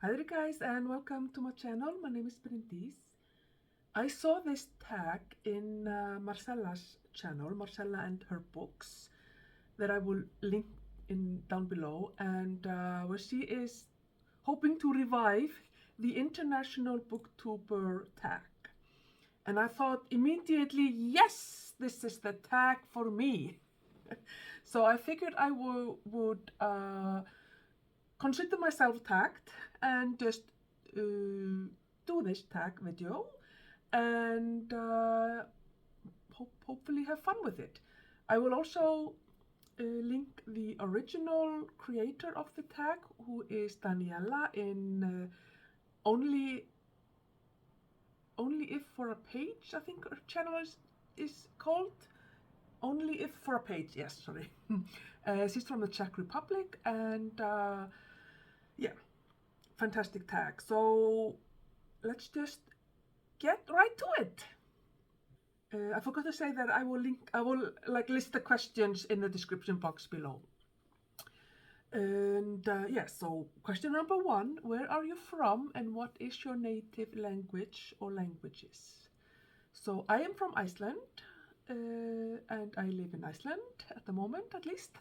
Hi there guys and welcome to my channel. My name is Bryndís. I saw this tag in Marcella's channel, Marcella and her books, that I will link in down below, and where she is hoping to revive the International Booktuber Tag. And I thought immediately, yes, this is the tag for me. So I figured I would consider myself tagged and just do this tag video and hopefully have fun with it. I will also link the original creator of the tag, who is Daniela, in Only If for a Page, I think her channel is called. Only If for a Page, yes, sorry. She's from the Czech Republic, and yeah, fantastic tag. So let's just get right to it. I forgot to say that I will list the questions in the description box below. And yes, so question number 1, where are you from and what is your native language or languages? So I am from Iceland, and I live in Iceland at the moment at least.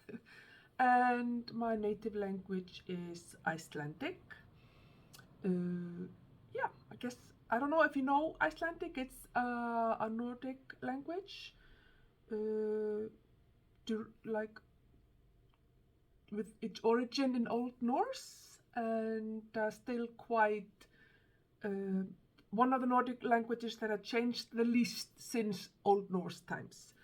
And my native language is Icelandic. Yeah, I guess, I don't know if you know Icelandic. It's a Nordic language, with its origin in Old Norse, and still quite one of the Nordic languages that have changed the least since Old Norse times.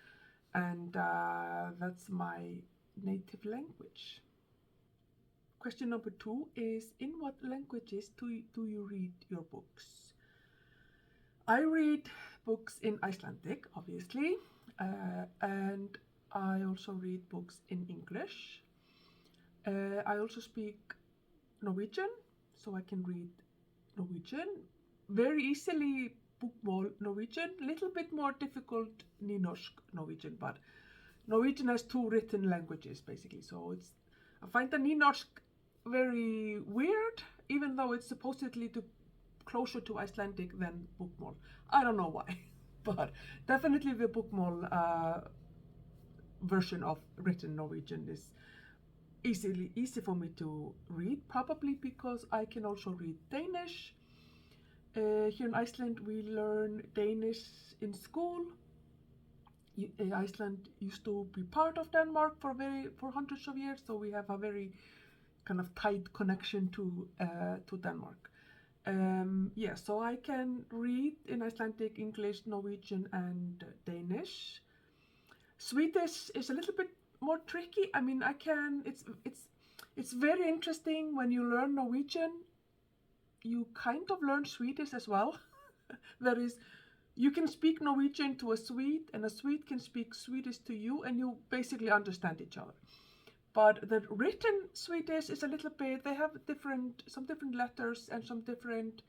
And that's my native language. Question number 2 is, in what languages do you read your books? I read books in Icelandic, obviously, and I also read books in English. I also speak Norwegian, so I can read Norwegian very easily. Bokmål Norwegian, little bit more difficult nynorsk Norwegian, but Norwegian has 2 written languages basically, so I find the nynorsk very weird, even though it's supposedly closer to Icelandic than bokmål. I don't know why, but definitely the bokmål version of written Norwegian is easy for me to read, probably because I can also read Danish. Here in Iceland we learn Danish in school. Iceland used to be part of Denmark for hundreds of years, so we have a very kind of tight connection to Denmark. Yeah, so I can read in Icelandic, English, Norwegian, and Danish. Swedish is a little bit more tricky. I mean, it's very interesting when you learn Norwegian. You kind of learn Swedish as well. That is, you can speak Norwegian to a Swede, and a Swede can speak Swedish to you, and you basically understand each other. But the written Swedish is a little bit, they have some different letters and some different,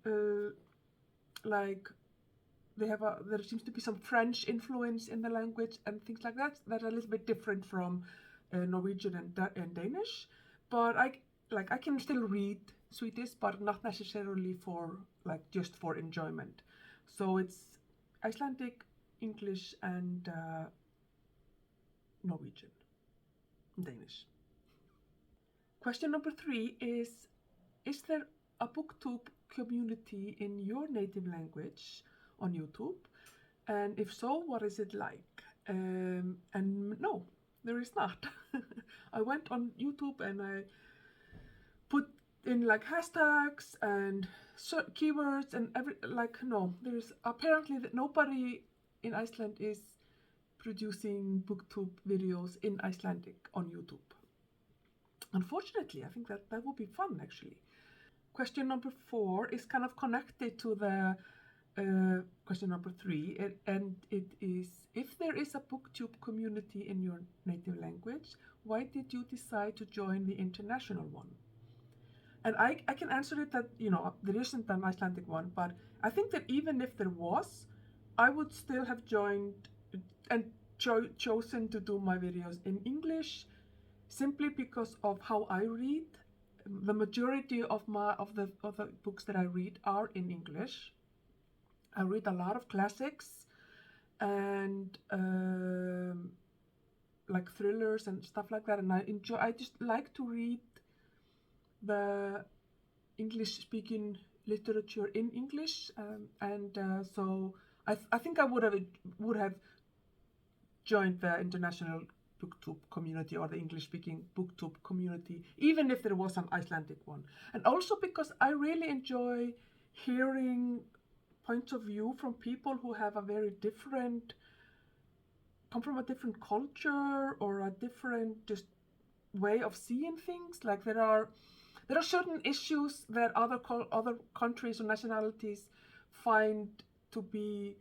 there seems to be some French influence in the language and things like that. That are a little bit different from Norwegian and Danish. But I can still read Swedish, but not necessarily just for enjoyment. So it's Icelandic, English, and Norwegian, Danish. Question number 3 is there a booktube community in your native language on YouTube? And if so, what is it like? And no, there is not. I went on YouTube and I put in hashtags and keywords and no, there's apparently that nobody in Iceland is producing booktube videos in Icelandic on YouTube. Unfortunately, I think that would be fun actually. Question number 4 is kind of connected to the question number 3, and it is, if there is a booktube community in your native language, why did you decide to join the international one? And I can answer it that, there isn't an Icelandic one, but I think that even if there was, I would still have joined and chosen to do my videos in English, simply because of how I read. the majority of the books that I read are in English. I read a lot of classics and like thrillers and stuff like that, and I just like to read the English-speaking literature in English, so I think I would have joined the International Booktube community or the English-speaking Booktube community, even if there was an Icelandic one. And also because I really enjoy hearing points of view from people who have a very different, come from a different culture or a different just way of seeing things. Like there are certain issues that other countries or nationalities find to be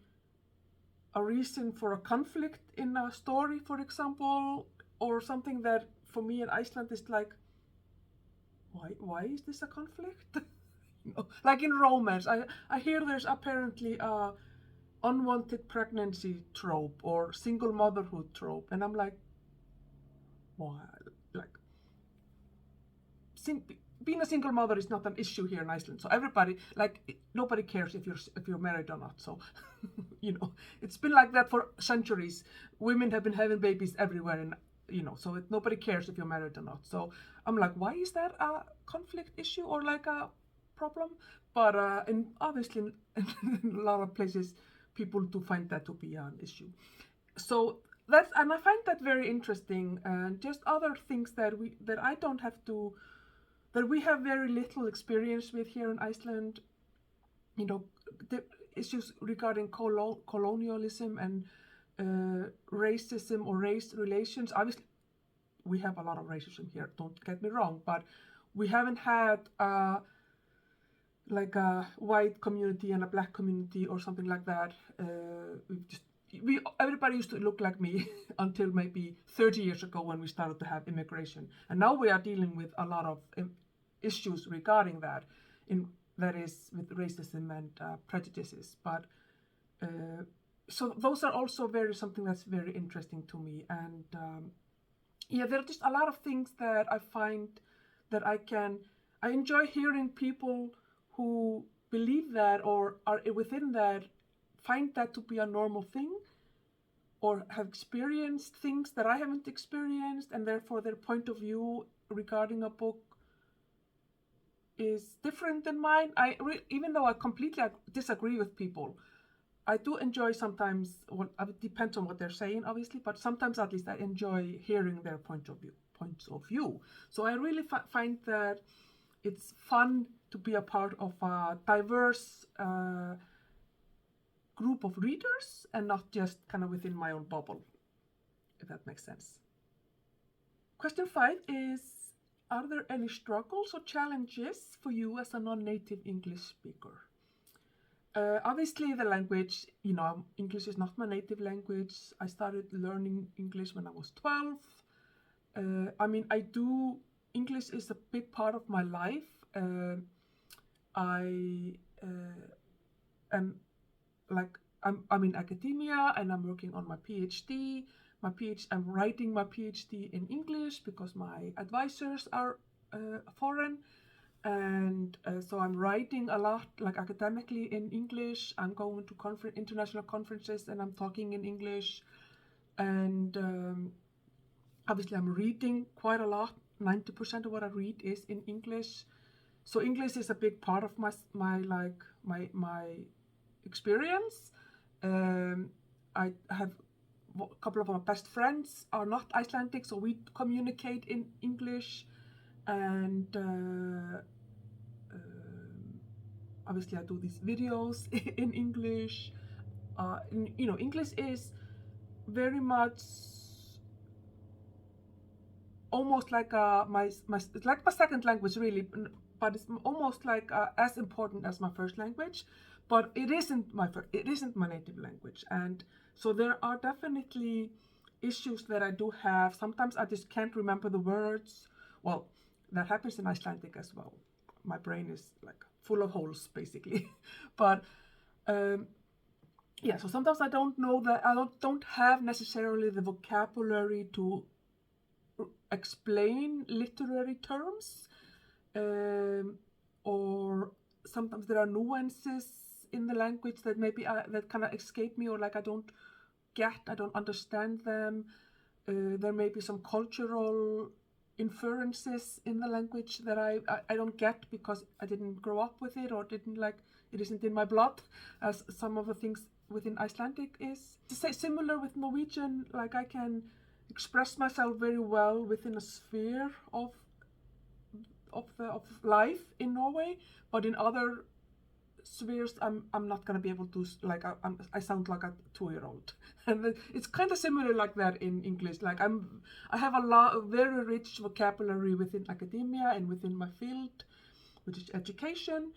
a reason for a conflict in a story, for example, or something that for me in Iceland is like, why is this a conflict? Like in romance, I hear there's apparently a unwanted pregnancy trope or single motherhood trope, and I'm like, why? Like, being a single mother is not an issue here in Iceland. So everybody, like, nobody cares if you're married or not. So, it's been like that for centuries. Women have been having babies everywhere, and so nobody cares if you're married or not. So I'm like, why is that a conflict issue or like a problem? But obviously in a lot of places, people do find that to be an issue. So and I find that very interesting, and just other things that I don't have to. That we have very little experience with here in Iceland, the issues regarding colonialism and racism or race relations. Obviously, we have a lot of racism here, don't get me wrong, but we haven't had like a white community and a black community or something like that. Everybody used to look like me until maybe 30 years ago when we started to have immigration. And now we are dealing with a lot of issues regarding that, that is with racism and prejudices. But so those are also something that's very interesting to me. And there are just a lot of things that I find that I enjoy hearing people who believe that or are within that, find that to be a normal thing or have experienced things that I haven't experienced, and therefore their point of view regarding a book is different than mine. Even though I completely disagree with people, I do enjoy sometimes, it depends on what they're saying obviously, but sometimes at least I enjoy hearing their points of view. So I really find that it's fun to be a part of a diverse group of readers and not just kind of within my own bubble, if that makes sense. Question 5 is, are there any struggles or challenges for you as a non-native English speaker? Obviously the language, English is not my native language. I started learning English when I was 12. English is a big part of my life. I'm in academia and I'm working on my PhD. I'm writing my PhD in English because my advisors are foreign, and so I'm writing a lot, like academically in English. I'm going to international conferences and I'm talking in English, and obviously I'm reading quite a lot. 90% of what I read is in English, so English is a big part of my experience. I have a couple of my best friends are not Icelandic, so we communicate in English, and obviously I do these videos in English. English is very much almost like it's like my second language really, but it's almost like as important as my first language. But it isn't my native language, and so there are definitely issues that I do have. Sometimes I just can't remember the words. Well, that happens in Icelandic as well. My brain is like full of holes, basically. But so sometimes I don't know that I don't have necessarily the vocabulary to explain literary terms. or sometimes there are nuances in the language that maybe that kind of escape me, or like I don't understand them. There may be some cultural inferences in the language that I don't get because I didn't grow up with it, or didn't like it isn't in my blood, as some of the things within Icelandic is. To say similar with Norwegian, like I can express myself very well within a sphere of life in Norway, but in other spheres I'm not gonna be able to, like I sound like a 2-year-old. And it's kind of similar like that in English. Like I have a very rich vocabulary within academia and within my field, which is education,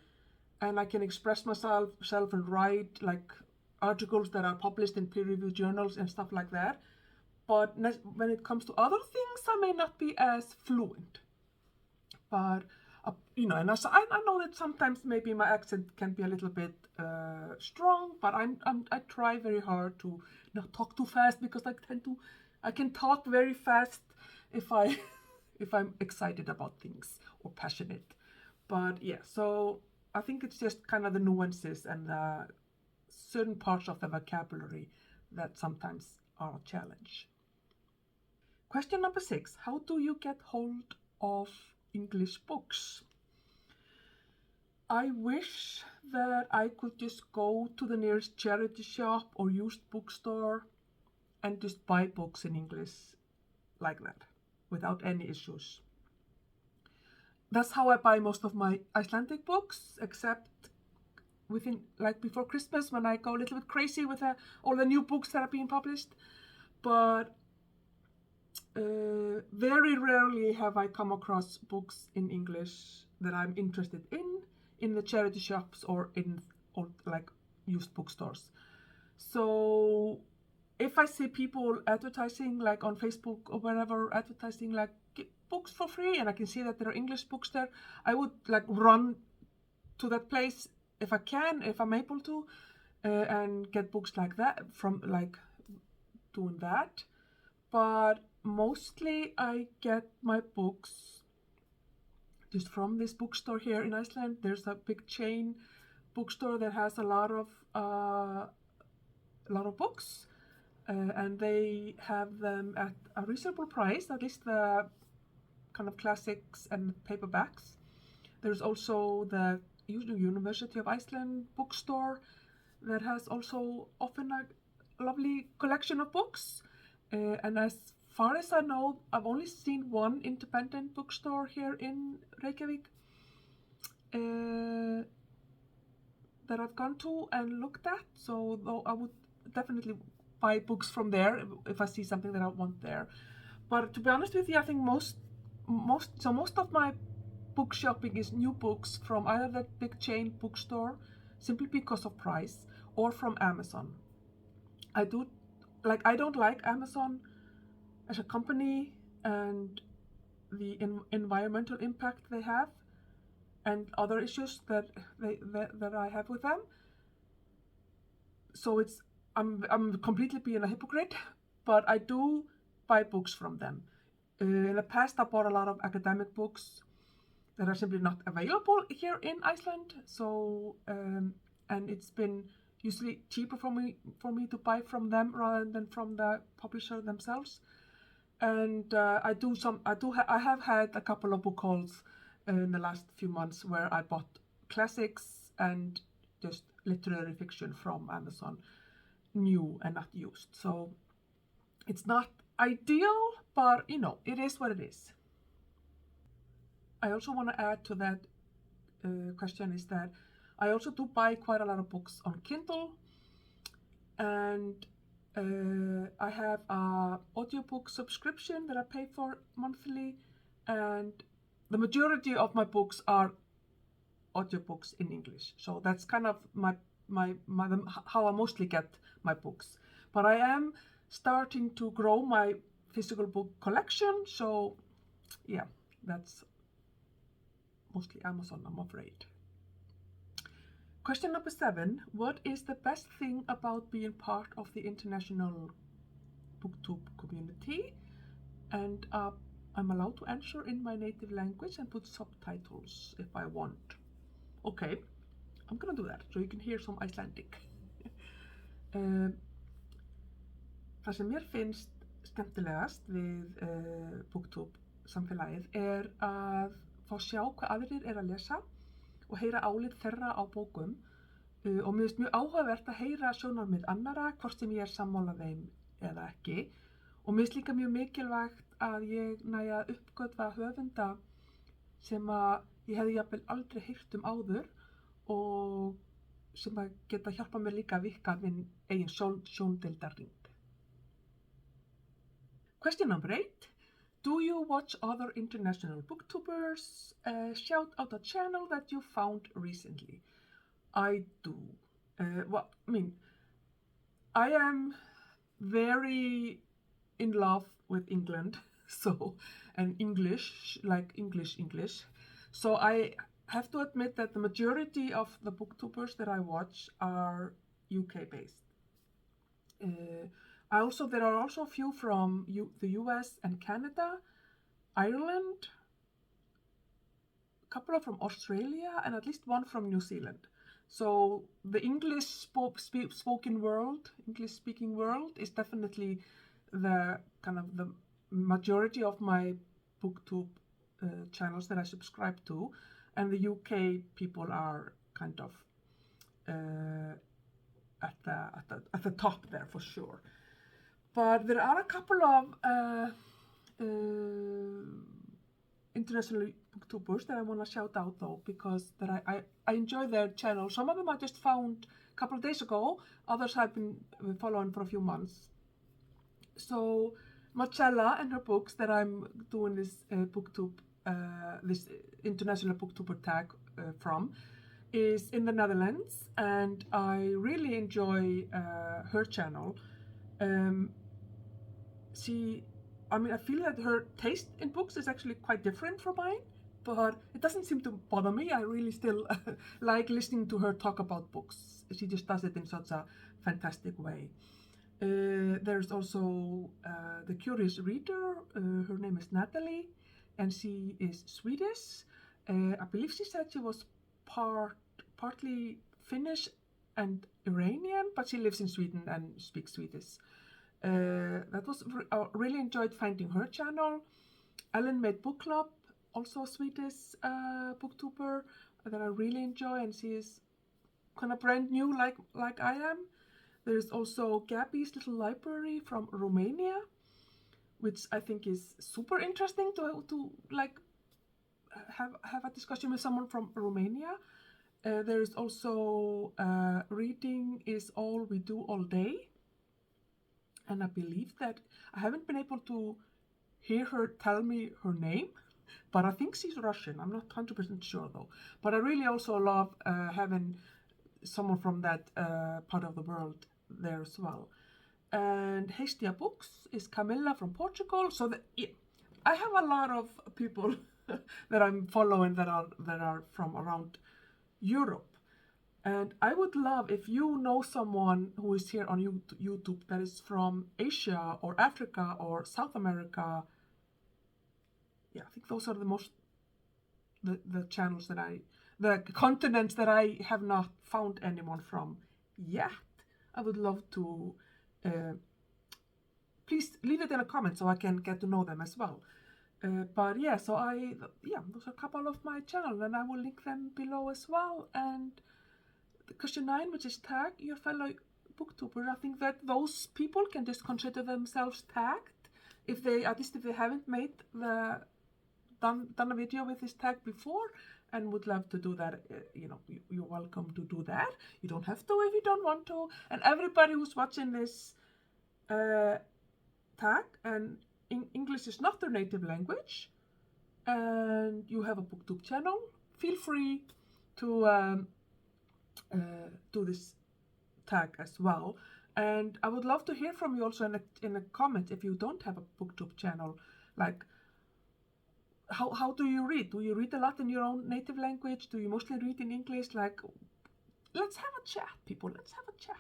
and I can express myself and write like articles that are published in peer-reviewed journals and stuff like that. But when it comes to other things, I may not be as fluent. But you know, and I know that sometimes maybe my accent can be a little bit strong, but I try very hard to not talk too fast, because I can talk very fast if I'm excited about things or passionate. But yeah, so I think it's just kind of the nuances and certain parts of the vocabulary that sometimes are a challenge. Question number 6: how do you get hold of English books? I wish that I could just go to the nearest charity shop or used bookstore and just buy books in English like that, without any issues. That's how I buy most of my Icelandic books, except within, like before Christmas, when I go a little bit crazy with all the new books that are being published. But very rarely have I come across books in English that I'm interested in the charity shops or in like used bookstores. So if I see people advertising, like on Facebook or wherever, advertising like books for free, and I can see that there are English books there, I would like run to that place if I can, if I'm able to, and get books like that, from like doing that. But mostly I get my books just from this bookstore here in Iceland. There's a big chain bookstore that has a lot of books, and they have them at a reasonable price, at least the kind of classics and paperbacks. There's also the University of Iceland bookstore that has also often a lovely collection of books. And as far as I know, I've only seen one independent bookstore here in Reykjavik that I've gone to and looked at. So though I would definitely buy books from there if I see something that I want there. But to be honest with you, I think most of my book shopping is new books from either that big chain bookstore, simply because of price, or from Amazon. I don't like Amazon as a company and the environmental impact they have and other issues that I have with them. So I'm completely being a hypocrite, but I do buy books from them. In the past, I bought a lot of academic books that are simply not available here in Iceland. So and it's been usually cheaper for me to buy from them rather than from the publisher themselves. And I have had a couple of book hauls in the last few months where I bought classics and just literary fiction from Amazon, new and not used. So it's not ideal, but you know, it is what it is. I also want to add to that question is that I also do buy quite a lot of books on Kindle, and I have a audiobook subscription that I pay for monthly, and the majority of my books are audiobooks in English. So that's kind of my how I mostly get my books. But I am starting to grow my physical book collection, so yeah, that's mostly Amazon, I'm afraid. Question number 7: what is the best thing about being part of the International Booktube community and a I'm allowed to answer in my native language and put subtitles if I want. Okay, I'm gonna do that so you can hear some Icelandic. Það sem mér finnst skemmtilegast við Booktube samfélagið að fá sjá hvað aðrir að lesa og heyra álit þeirra á bókum og mér finnst mjög áhugavert að heyra sjónarmið annarra hvort sem ég sammála þeim eða ekki og mér finnst líka mjög mikilvægt að ég næja að uppgötva höfunda sem að ég hefði jafnvel aldrei heyrt áður og sem að geta hjálpað mér líka að vikka minn eigin sjóndeildarhring. Question number 8. Do you watch other international booktubers? Shout out a channel that you found recently. I do. I am very in love with England, and English, like English. So I have to admit that the majority of the booktubers that I watch are UK based. There are also a few from the US and Canada, Ireland, a couple from Australia, and at least one from New Zealand. So the English speaking world is definitely the majority of my booktube channels that I subscribe to, and the UK people are kind of at the top there for sure. But there are a couple of international booktubers that I want to shout out though, because that I enjoy their channel. Some of them I just found a couple of days ago, others I've been following for a few months. So Marcella and her books that I'm doing this booktube, this International Booktuber Tag from, is in the Netherlands, and I really enjoy her channel. I feel that her taste in books is actually quite different from mine, but it doesn't seem to bother me. I really still like listening to her talk about books. She just does it in such a fantastic way. There's also The Curious Reader. Her name is Natalie, and she is Swedish. I believe she said she was partly Finnish and Iranian, but she lives in Sweden and speaks Swedish. Really enjoyed finding her channel. Ellen Made Book Club, also a Swedish booktuber that I really enjoy, and she is kind of brand new like I am. There's also Gabby's Little Library from Romania, which I think is super interesting to have a discussion with someone from Romania. There's also Reading is All We Do All Day. And I believe that I haven't been able to hear her tell me her name, but I think she's Russian. I'm not 100% sure though. But I really also love having someone from that part of the world there as well. And Hastia Books is Camilla from Portugal. So I have a lot of people that I'm following that are from around Europe. And I would love if you know someone who is here on YouTube that is from Asia or Africa or South America. Yeah, I think those are the channels the continents that I have not found anyone from yet. I would love to, please leave it in a comment so I can get to know them as well. But yeah, those are a couple of my channels, and I will link them below as well. And question 9, which is tag your fellow booktubers. I think that those people can just consider themselves tagged if they haven't made done a video with this tag before and would love to do that. You're welcome to do that. You don't have to if you don't want to. And everybody who's watching this tag, and English is not their native language, and you have a booktube channel, feel free to do this tag as well. And I would love to hear from you also in a comment if you don't have a booktube channel. Like, how do you read? Do you read a lot in your own native language? Do you mostly read in English? Like, let's have a chat, people. Let's have a chat.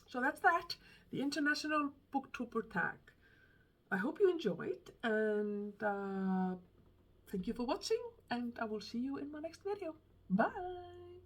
So that's that. The International Booktuber Tag. I hope you enjoyed, and thank you for watching, and I will see you in my next video. Bye!